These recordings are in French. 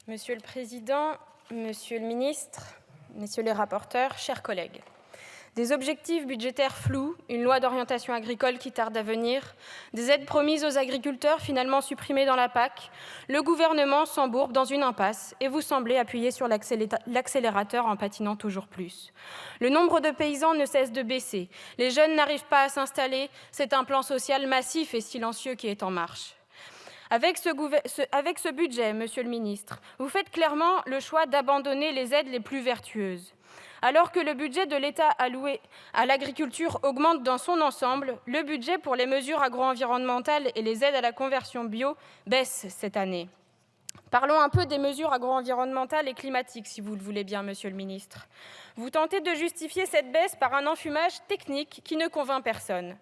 Monsieur le Président, Monsieur le Ministre, Messieurs les rapporteurs, chers collègues. Des objectifs budgétaires flous, une loi d'orientation agricole qui tarde à venir, des aides promises aux agriculteurs finalement supprimées dans la PAC, le gouvernement s'embourbe dans une impasse et vous semblez appuyer sur l'accélérateur en patinant toujours plus. Le nombre de paysans ne cesse de baisser, les jeunes n'arrivent pas à s'installer, c'est un plan social massif et silencieux qui est en marche. Avec ce budget, Monsieur le Ministre, vous faites clairement le choix d'abandonner les aides les plus vertueuses. Alors que le budget de l'État alloué à l'agriculture augmente dans son ensemble, le budget pour les mesures agro-environnementales et les aides à la conversion bio baisse cette année. Parlons un peu des mesures agro-environnementales et climatiques, si vous le voulez bien, Monsieur le Ministre. Vous tentez de justifier cette baisse par un enfumage technique qui ne convainc personne.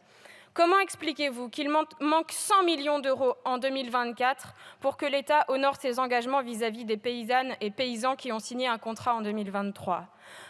Comment expliquez-vous qu'il manque 100 millions d'euros en 2024 pour que l'État honore ses engagements vis-à-vis des paysannes et paysans qui ont signé un contrat en 2023 ?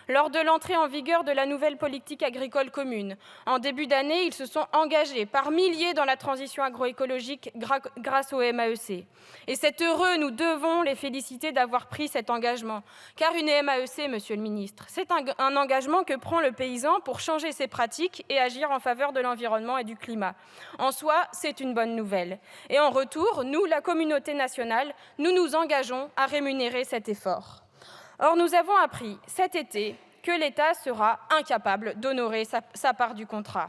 Lors de l'entrée en vigueur de la nouvelle politique agricole commune, en début d'année, ils se sont engagés par milliers dans la transition agroécologique grâce au MAEC. Et c'est heureux, nous devons les féliciter d'avoir pris cet engagement. Car une MAEC, Monsieur le Ministre, c'est un engagement que prend le paysan pour changer ses pratiques et agir en faveur de l'environnement et du climat. En soi, c'est une bonne nouvelle. Et en retour, nous, la communauté nationale, nous nous engageons à rémunérer cet effort. Or, nous avons appris cet été que l'État sera incapable d'honorer sa part du contrat.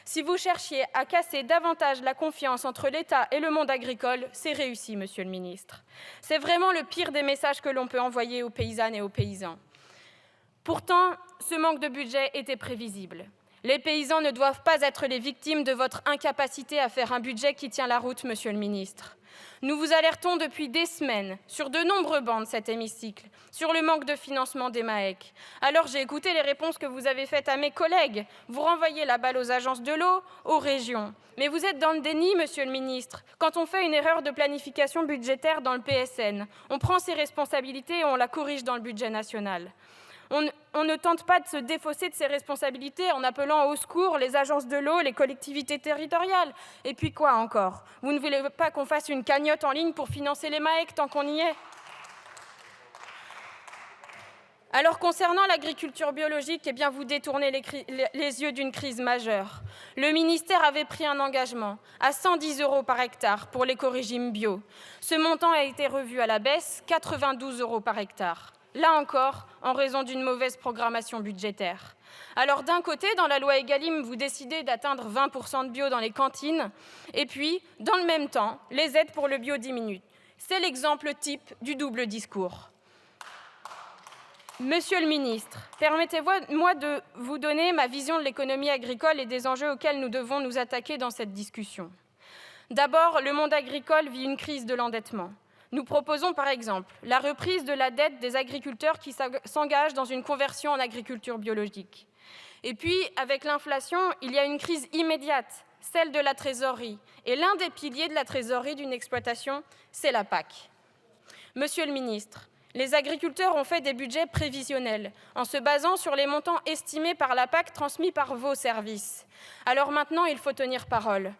Si vous cherchiez à casser davantage la confiance entre l'État et le monde agricole, c'est réussi, Monsieur le Ministre. C'est vraiment le pire des messages que l'on peut envoyer aux paysannes et aux paysans. Pourtant, ce manque de budget était prévisible. Les paysans ne doivent pas être les victimes de votre incapacité à faire un budget qui tient la route, Monsieur le Ministre. Nous vous alertons depuis des semaines, sur de nombreux bancs de cet hémicycle, sur le manque de financement des MAEC. Alors j'ai écouté les réponses que vous avez faites à mes collègues. Vous renvoyez la balle aux agences de l'eau, aux régions. Mais vous êtes dans le déni, Monsieur le Ministre. Quand on fait une erreur de planification budgétaire dans le PSN, on prend ses responsabilités et on la corrige dans le budget national. On ne tente pas de se défausser de ses responsabilités en appelant au secours les agences de l'eau, les collectivités territoriales. Et puis quoi encore? Vous ne voulez pas qu'on fasse une cagnotte en ligne pour financer les MAEC tant qu'on y est? Alors, concernant l'agriculture biologique, eh bien, vous détournez les yeux d'une crise majeure. Le ministère avait pris un engagement à 110 € par hectare pour l'écorégime bio. Ce montant a été revu à la baisse, 92 € par hectare. Là encore, en raison d'une mauvaise programmation budgétaire. Alors d'un côté, dans la loi Egalim, vous décidez d'atteindre 20% de bio dans les cantines, et puis, dans le même temps, les aides pour le bio diminuent. C'est l'exemple type du double discours. Monsieur le Ministre, permettez-moi de vous donner ma vision de l'économie agricole et des enjeux auxquels nous devons nous attaquer dans cette discussion. D'abord, le monde agricole vit une crise de l'endettement. Nous proposons par exemple la reprise de la dette des agriculteurs qui s'engagent dans une conversion en agriculture biologique. Et puis, avec l'inflation, il y a une crise immédiate, celle de la trésorerie. Et l'un des piliers de la trésorerie d'une exploitation, c'est la PAC. Monsieur le Ministre, les agriculteurs ont fait des budgets prévisionnels en se basant sur les montants estimés par la PAC transmis par vos services. Alors maintenant, il faut tenir parole.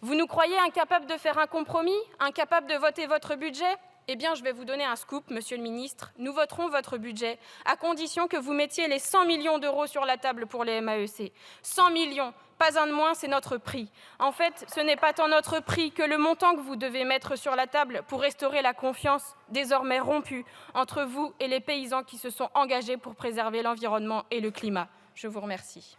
Vous nous croyez incapables de faire un compromis, incapables de voter votre budget? Eh bien, je vais vous donner un scoop, Monsieur le Ministre. Nous voterons votre budget, à condition que vous mettiez les 100 millions d'euros sur la table pour les MAEC. 100 millions, pas un de moins, c'est notre prix. En fait, ce n'est pas tant notre prix que le montant que vous devez mettre sur la table pour restaurer la confiance désormais rompue entre vous et les paysans qui se sont engagés pour préserver l'environnement et le climat. Je vous remercie.